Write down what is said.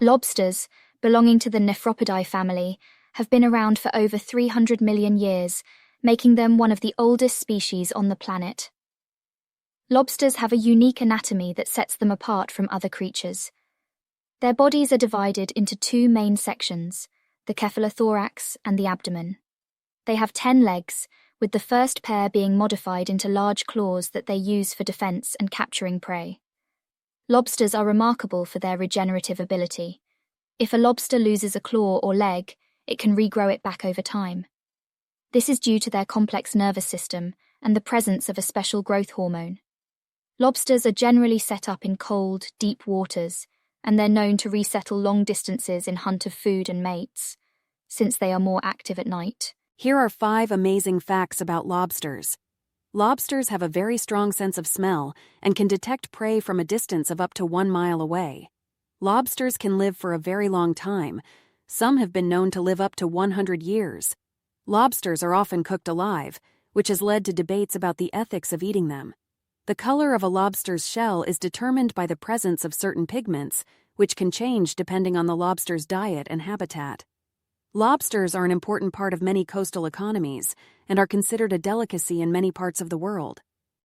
Lobsters, belonging to the Nephropodidae family, have been around for over 300 million years, making them one of the oldest species on the planet. Lobsters have a unique anatomy that sets them apart from other creatures. Their bodies are divided into two main sections, the cephalothorax and the abdomen. They have 10 legs, with the first pair being modified into large claws that they use for defense and capturing prey. Lobsters are remarkable for their regenerative ability. If a lobster loses a claw or leg, it can regrow it back over time. This is due to their complex nervous system and the presence of a special growth hormone. Lobsters are generally set up in cold, deep waters, and they're known to resettle long distances in hunt of food and mates, since they are more active at night. Here are 5 amazing facts about lobsters. Lobsters have a very strong sense of smell and can detect prey from a distance of up to 1 mile away. Lobsters can live for a very long time. Some have been known to live up to 100 years. Lobsters are often cooked alive, which has led to debates about the ethics of eating them. The color of a lobster's shell is determined by the presence of certain pigments, which can change depending on the lobster's diet and habitat. Lobsters are an important part of many coastal economies and are considered a delicacy in many parts of the world.